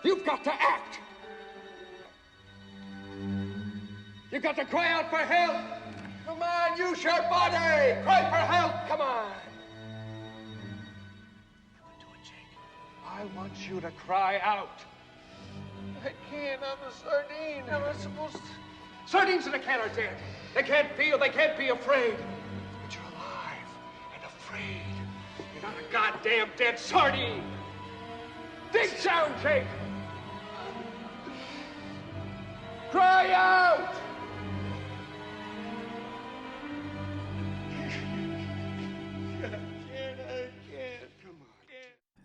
You've got to act. You've got to cry out for help. Come on, use your body. Cry for help. Come on. Come on, do it, Jake. I want you to cry out. I can't. I'm a sardine. How am I supposed to? Sardines in a can are dead. They can't feel. They can't be afraid. But you're alive and afraid. You're not a goddamn dead sardine. Dig down, Jake. Cry out. I can't. Come on.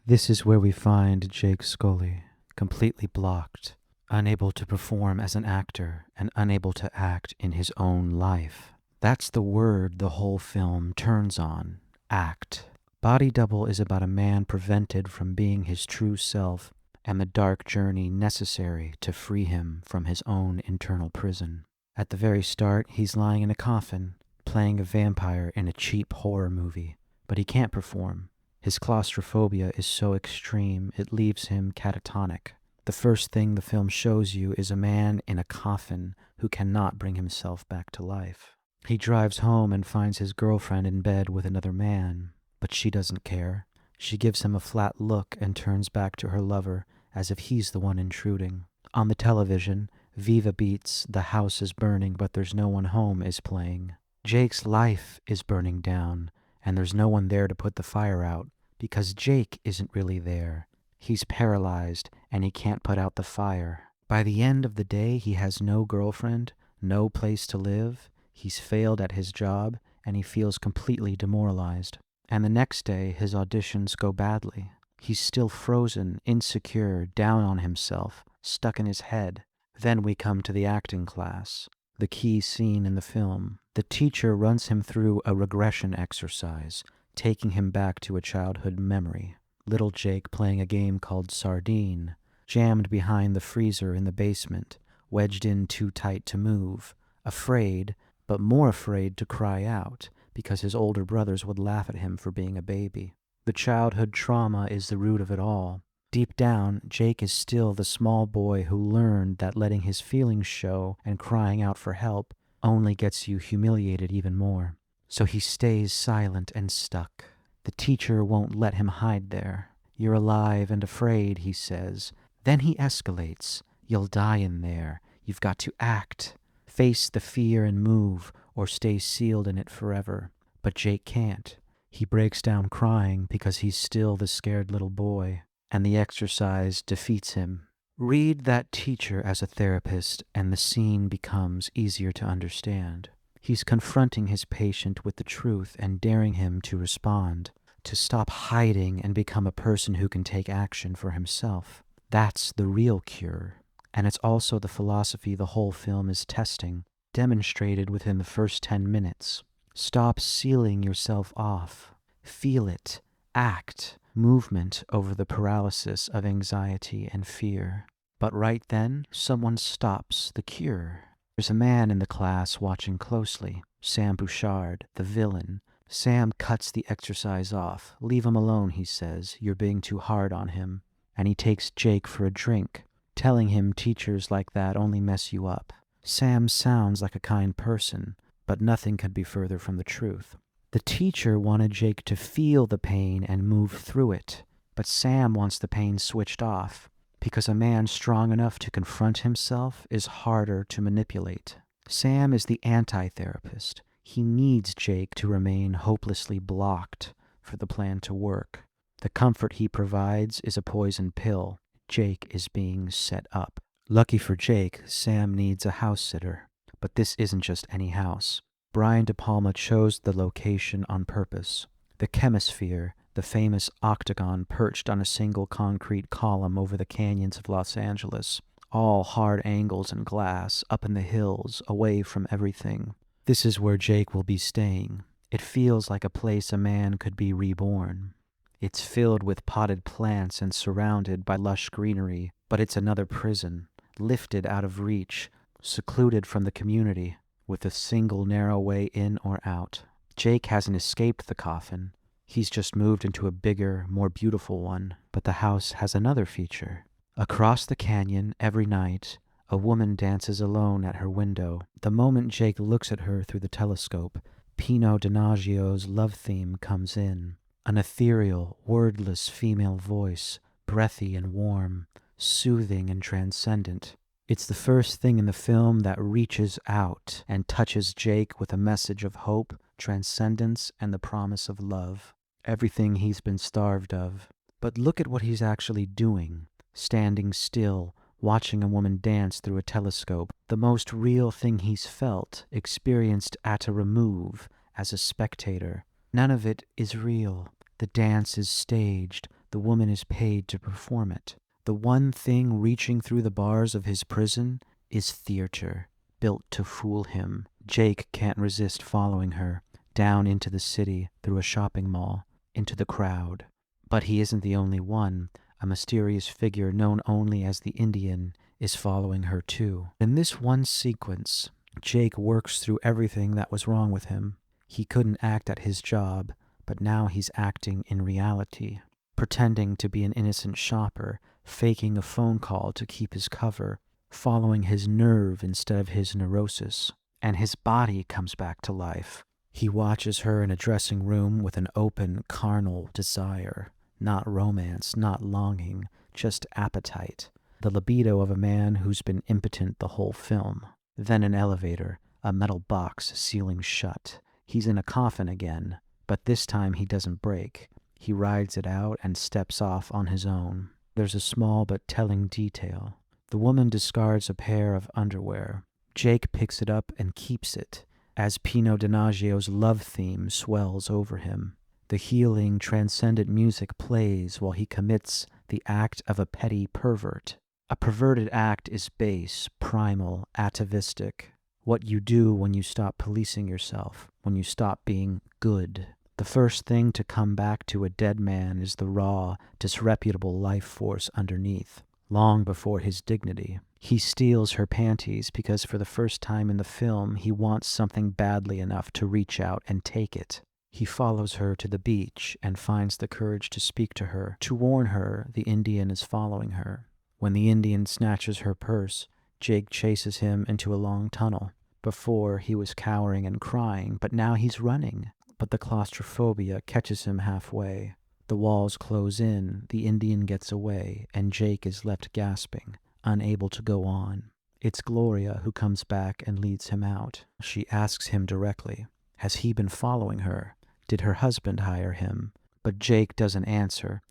This is where we find Jake Scully, completely blocked, unable to perform as an actor and unable to act in his own life. That's the word the whole film turns on, act. Body Double is about a man prevented from being his true self and the dark journey necessary to free him from his own internal prison. At the very start, he's lying in a coffin, playing a vampire in a cheap horror movie, but he can't perform. His claustrophobia is so extreme it leaves him catatonic. The first thing the film shows you is a man in a coffin who cannot bring himself back to life. He drives home and finds his girlfriend in bed with another man, but she doesn't care. She gives him a flat look and turns back to her lover as if he's the one intruding. On the television, Viva Beats' "The House is Burning but There's No One Home" is playing. Jake's life is burning down, and there's no one there to put the fire out, because Jake isn't really there. He's paralyzed, and he can't put out the fire. By the end of the day, he has no girlfriend, no place to live, he's failed at his job, and he feels completely demoralized. And the next day, his auditions go badly. He's still frozen, insecure, down on himself, stuck in his head. Then we come to the acting class, the key scene in the film. The teacher runs him through a regression exercise, taking him back to a childhood memory. Little Jake playing a game called Sardine, jammed behind the freezer in the basement, wedged in too tight to move, afraid, but more afraid to cry out, because his older brothers would laugh at him for being a baby. The childhood trauma is the root of it all. Deep down, Jake is still the small boy who learned that letting his feelings show and crying out for help only gets you humiliated even more. So he stays silent and stuck. The teacher won't let him hide there. "You're alive and afraid," he says. Then he escalates. "You'll die in there. You've got to act. Face the fear and move, or stay sealed in it forever." But Jake can't. He breaks down crying because he's still the scared little boy, and the exercise defeats him. Read that teacher as a therapist, and the scene becomes easier to understand. He's confronting his patient with the truth and daring him to respond, to stop hiding and become a person who can take action for himself. That's the real cure. And it's also the philosophy the whole film is testing, demonstrated within the first 10 minutes. Stop sealing yourself off. Feel it. Act. Movement over the paralysis of anxiety and fear. But right then, someone stops the cure. There's a man in the class watching closely. Sam Bouchard, the villain. Sam cuts the exercise off. "Leave him alone," he says. "You're being too hard on him." And he takes Jake for a drink, telling him teachers like that only mess you up. Sam sounds like a kind person, but nothing could be further from the truth. The teacher wanted Jake to feel the pain and move through it, but Sam wants the pain switched off, because a man strong enough to confront himself is harder to manipulate. Sam is the anti-therapist. He needs Jake to remain hopelessly blocked for the plan to work. The comfort he provides is a poison pill. Jake is being set up. Lucky for Jake, Sam needs a house sitter. But this isn't just any house. Brian De Palma chose the location on purpose. The Chemisphere, the famous octagon perched on a single concrete column over the canyons of Los Angeles, all hard angles and glass, up in the hills, away from everything. This is where Jake will be staying. It feels like a place a man could be reborn. It's filled with potted plants and surrounded by lush greenery, but it's another prison, lifted out of reach, secluded from the community, with a single narrow way in or out. Jake hasn't escaped the coffin. He's just moved into a bigger, more beautiful one. But the house has another feature. Across the canyon, every night, a woman dances alone at her window. The moment Jake looks at her through the telescope, Pino Donaggio's love theme comes in. An ethereal, wordless female voice, breathy and warm, soothing and transcendent. It's the first thing in the film that reaches out and touches Jake with a message of hope, transcendence, and the promise of love. Everything he's been starved of. But look at what he's actually doing. Standing still, watching a woman dance through a telescope. The most real thing he's felt, experienced at a remove, as a spectator. None of it is real. The dance is staged. The woman is paid to perform it. The one thing reaching through the bars of his prison is theater, built to fool him. Jake can't resist following her, down into the city, through a shopping mall, into the crowd. But he isn't the only one. A mysterious figure known only as the Indian is following her too. In this one sequence, Jake works through everything that was wrong with him. He couldn't act at his job, but now he's acting in reality, pretending to be an innocent shopper, faking a phone call to keep his cover, following his nerve instead of his neurosis. And his body comes back to life. He watches her in a dressing room with an open, carnal desire. Not romance, not longing, just appetite. The libido of a man who's been impotent the whole film. Then an elevator, a metal box sealing shut. He's in a coffin again, but this time he doesn't break. He rides it out and steps off on his own. There's a small but telling detail. The woman discards a pair of underwear. Jake picks it up and keeps it, as Pino Donaggio's love theme swells over him. The healing, transcendent music plays while he commits the act of a petty pervert. A perverted act is base, primal, atavistic. What you do when you stop policing yourself, when you stop being good. The first thing to come back to a dead man is the raw, disreputable life force underneath, long before his dignity. He steals her panties because for the first time in the film he wants something badly enough to reach out and take it. He follows her to the beach and finds the courage to speak to her, to warn her the Indian is following her. When the Indian snatches her purse, Jake chases him into a long tunnel. Before, he was cowering and crying, but now he's running. But the claustrophobia catches him halfway. The walls close in, the Indian gets away, and Jake is left gasping, unable to go on. It's Gloria who comes back and leads him out. She asks him directly, has he been following her? Did her husband hire him? But Jake doesn't answer.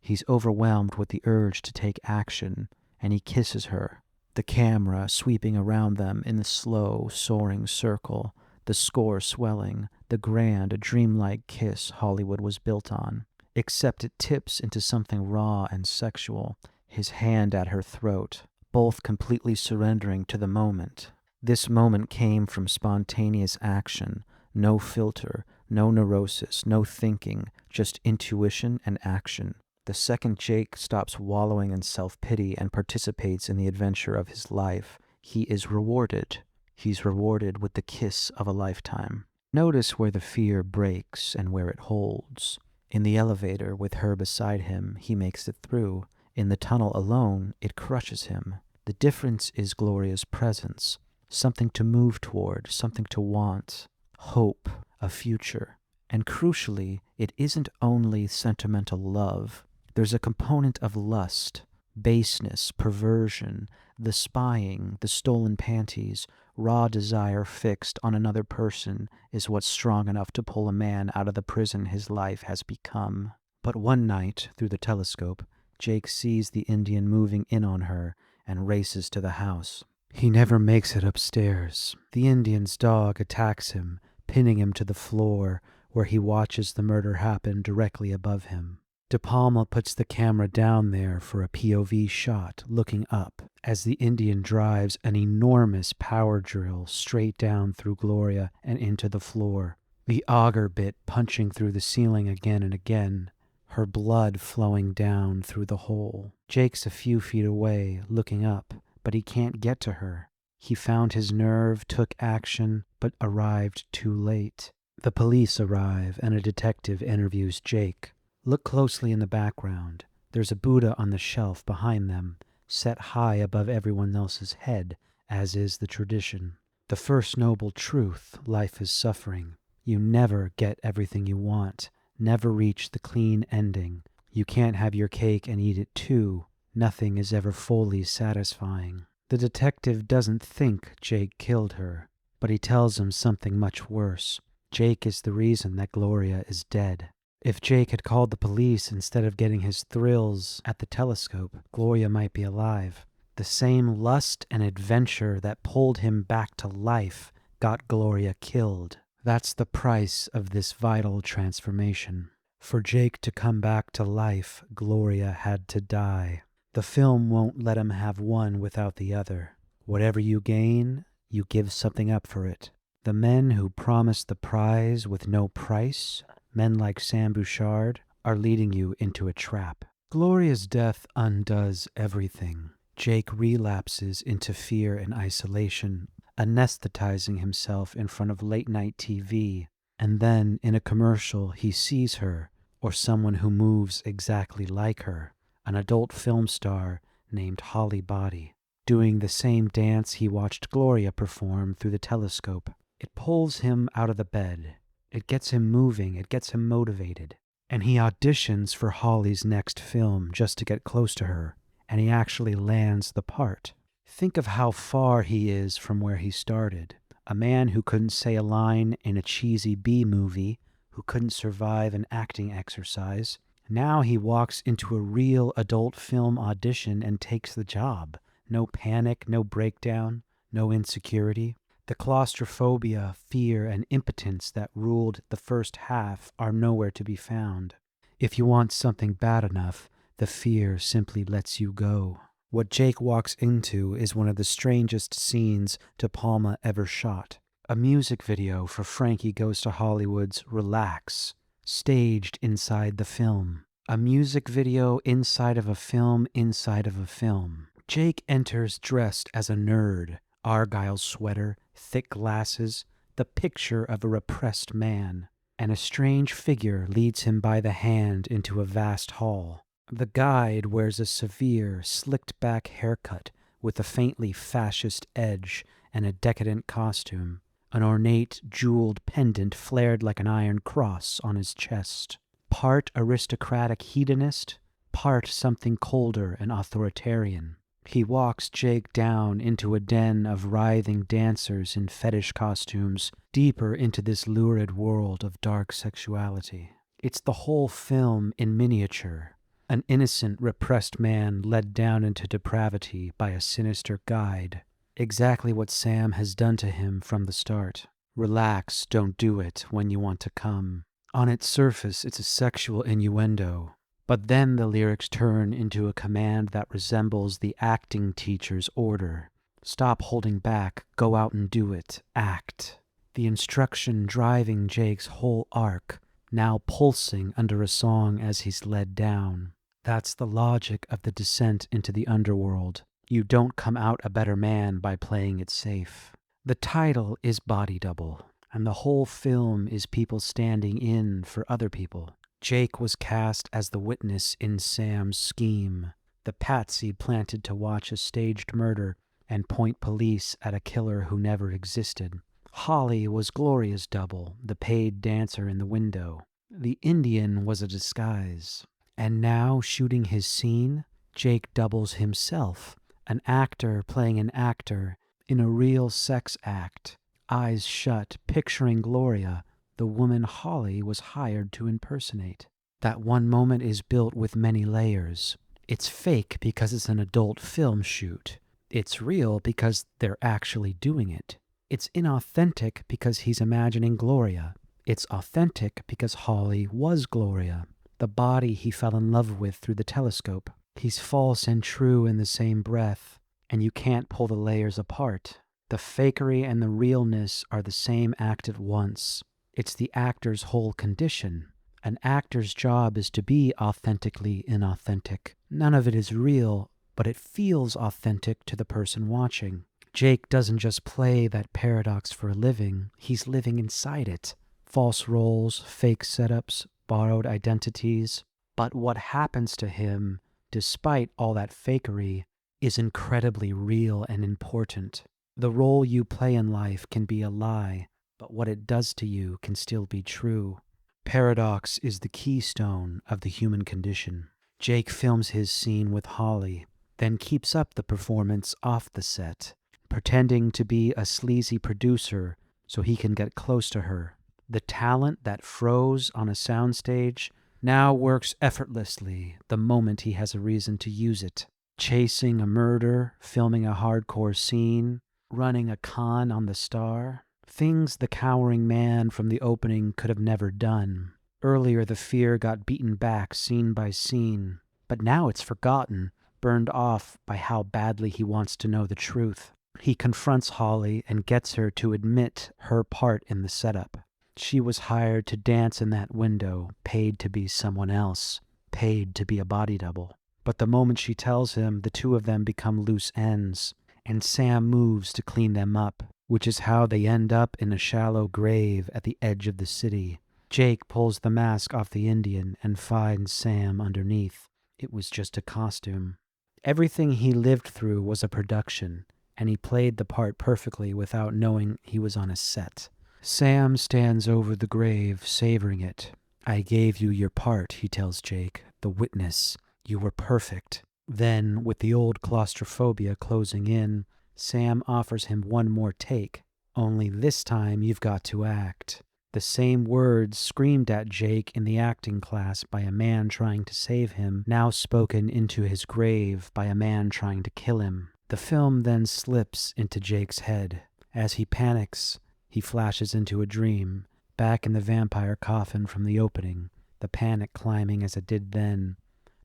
He's overwhelmed with the urge to take action, and he kisses her. The camera sweeping around them in the slow, soaring circle, the score swelling, the grand, dreamlike kiss Hollywood was built on. Except it tips into something raw and sexual, his hand at her throat, both completely surrendering to the moment. This moment came from spontaneous action, no filter, no neurosis, no thinking, just intuition and action. The second Jake stops wallowing in self-pity and participates in the adventure of his life, he is rewarded. He's rewarded with the kiss of a lifetime. Notice where the fear breaks and where it holds. In the elevator, with her beside him, he makes it through. In the tunnel alone, it crushes him. The difference is Gloria's presence, something to move toward, something to want, hope, a future. And crucially, it isn't only sentimental love. There's a component of lust, baseness, perversion, the spying, the stolen panties. Raw desire fixed on another person is what's strong enough to pull a man out of the prison his life has become. But one night, through the telescope, Jake sees the Indian moving in on her and races to the house. He never makes it upstairs. The Indian's dog attacks him, pinning him to the floor, where he watches the murder happen directly above him. De Palma puts the camera down there for a POV shot, looking up, as the Indian drives an enormous power drill straight down through Gloria and into the floor. The auger bit punching through the ceiling again and again, her blood flowing down through the hole. Jake's a few feet away, looking up, but he can't get to her. He found his nerve, took action, but arrived too late. The police arrive, and a detective interviews Jake. Look closely in the background. There's a Buddha on the shelf behind them, set high above everyone else's head, as is the tradition. The first noble truth, life is suffering. You never get everything you want, never reach the clean ending. You can't have your cake and eat it too. Nothing is ever fully satisfying. The detective doesn't think Jake killed her, but he tells him something much worse. Jake is the reason that Gloria is dead. If Jake had called the police instead of getting his thrills at the telescope, Gloria might be alive. The same lust and adventure that pulled him back to life got Gloria killed. That's the price of this vital transformation. For Jake to come back to life, Gloria had to die. The film won't let him have one without the other. Whatever you gain, you give something up for it. The men who promise the prize with no price, men like Sam Bouchard, are leading you into a trap. Gloria's death undoes everything. Jake relapses into fear and isolation, anesthetizing himself in front of late-night TV, and then in a commercial he sees her, or someone who moves exactly like her, an adult film star named Holly Body, doing the same dance he watched Gloria perform through the telescope. It pulls him out of the bed. It gets him moving. It gets him motivated. And he auditions for Holly's next film just to get close to her, and he actually lands the part. Think of how far he is from where he started. A man who couldn't say a line in a cheesy B movie, who couldn't survive an acting exercise. Now he walks into a real adult film audition and takes the job. No panic, no breakdown, no insecurity. The claustrophobia, fear, and impotence that ruled the first half are nowhere to be found. If you want something bad enough, the fear simply lets you go. What Jake walks into is one of the strangest scenes De Palma ever shot. A music video for Frankie Goes To Hollywood's Relax, staged inside the film. A music video inside of a film inside of a film. Jake enters dressed as a nerd. Argyle sweater, thick glasses, the picture of a repressed man, and a strange figure leads him by the hand into a vast hall. The guide wears a severe, slicked-back haircut with a faintly fascist edge and a decadent costume. An ornate, jeweled pendant flared like an iron cross on his chest. Part aristocratic hedonist, part something colder and authoritarian. He walks Jake down into a den of writhing dancers in fetish costumes, deeper into this lurid world of dark sexuality. It's the whole film in miniature. An innocent, repressed man led down into depravity by a sinister guide. Exactly what Sam has done to him from the start. Relax, don't do it when you want to come. On its surface, it's a sexual innuendo. But then the lyrics turn into a command that resembles the acting teacher's order. Stop holding back, go out and do it, act. The instruction driving Jake's whole arc, now pulsing under a song as he's led down. That's the logic of the descent into the underworld. You don't come out a better man by playing it safe. The title is Body Double, and the whole film is people standing in for other people. Jake was cast as the witness in Sam's scheme, the patsy planted to watch a staged murder and point police at a killer who never existed. Holly was Gloria's double, the paid dancer in the window. The Indian was a disguise. And now, shooting his scene, Jake doubles himself, an actor playing an actor in a real sex act, eyes shut, picturing Gloria, the woman Holly was hired to impersonate. That one moment is built with many layers. It's fake because it's an adult film shoot. It's real because they're actually doing it. It's inauthentic because he's imagining Gloria. It's authentic because Holly was Gloria, the body he fell in love with through the telescope. He's false and true in the same breath, and you can't pull the layers apart. The fakery and the realness are the same act at once. It's the actor's whole condition. An actor's job is to be authentically inauthentic. None of it is real, but it feels authentic to the person watching. Jake doesn't just play that paradox for a living, he's living inside it. False roles, fake setups, borrowed identities. But what happens to him despite all that fakery, is incredibly real and important. The role you play in life can be a lie, but what it does to you can still be true. Paradox is the keystone of the human condition. Jake films his scene with Holly, then keeps up the performance off the set, pretending to be a sleazy producer so he can get close to her. The talent that froze on a soundstage now works effortlessly the moment he has a reason to use it. Chasing a murder, filming a hardcore scene, running a con on the star. Things the cowering man from the opening could have never done. Earlier the fear got beaten back scene by scene, but now it's forgotten, burned off by how badly he wants to know the truth. He confronts Holly and gets her to admit her part in the setup. She was hired to dance in that window, paid to be someone else, paid to be a body double. But the moment she tells him, the two of them become loose ends, and Sam moves to clean them up, which is how they end up in a shallow grave at the edge of the city. Jake pulls the mask off the Indian and finds Sam underneath. It was just a costume. Everything he lived through was a production, and he played the part perfectly without knowing he was on a set. Sam stands over the grave, savoring it. "I gave you your part," he tells Jake, "the witness. You were perfect." Then, with the old claustrophobia closing in, Sam offers him one more take. "Only this time you've got to act." The same words screamed at Jake in the acting class by a man trying to save him, now spoken into his grave by a man trying to kill him. The film then slips into Jake's head. As he panics, he flashes into a dream, back in the vampire coffin from the opening, the panic climbing as it did then,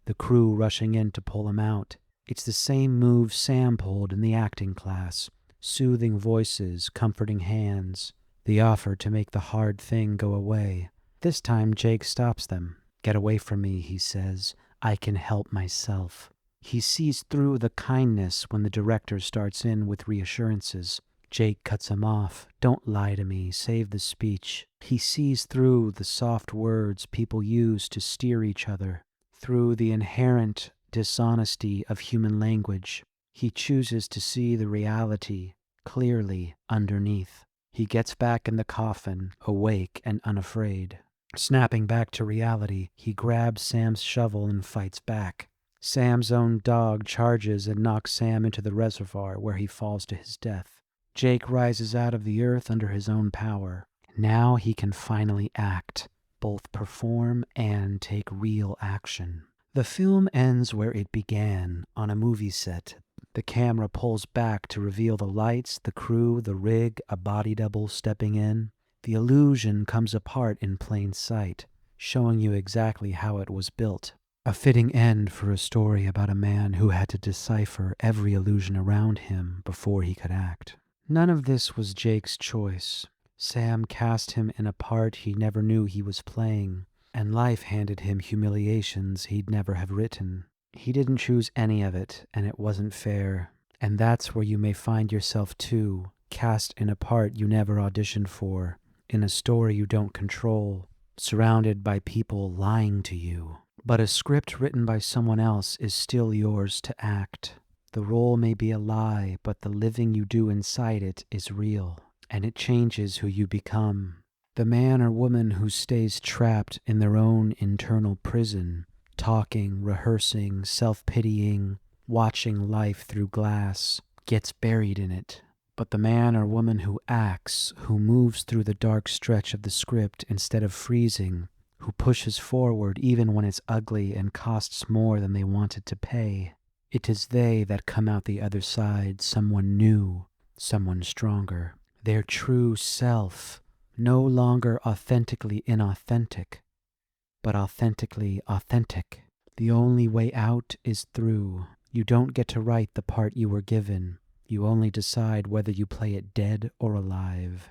the crew rushing in to pull him out. It's the same move Sam pulled in the acting class, soothing voices, comforting hands, the offer to make the hard thing go away. This time Jake stops them. "Get away from me," he says. "I can help myself." He sees through the kindness when the director starts in with reassurances. Jake cuts him off. "Don't lie to me. Save the speech." He sees through the soft words people use to steer each other, through the inherent dishonesty of human language. He chooses to see the reality clearly underneath. He gets back in the coffin, awake and unafraid. Snapping back to reality, he grabs Sam's shovel and fights back. Sam's own dog charges and knocks Sam into the reservoir, where he falls to his death. Jake rises out of the earth under his own power. Now he can finally act, both perform and take real action. The film ends where it began, on a movie set. The camera pulls back to reveal the lights, the crew, the rig, a body double stepping in. The illusion comes apart in plain sight, showing you exactly how it was built. A fitting end for a story about a man who had to decipher every illusion around him before he could act. None of this was Jake's choice. Sam cast him in a part he never knew he was playing, and life handed him humiliations he'd never have written. He didn't choose any of it, and it wasn't fair. And that's where you may find yourself too, cast in a part you never auditioned for, in a story you don't control, surrounded by people lying to you. But a script written by someone else is still yours to act. The role may be a lie, but the living you do inside it is real, and it changes who you become. The man or woman who stays trapped in their own internal prison, talking, rehearsing, self-pitying, watching life through glass, gets buried in it. But the man or woman who acts, who moves through the dark stretch of the script instead of freezing, who pushes forward even when it's ugly and costs more than they wanted to pay, it is they that come out the other side someone new, someone stronger. Their true self, no longer authentically inauthentic, but authentically authentic. The only way out is through. You don't get to write the part you were given. You only decide whether you play it dead or alive.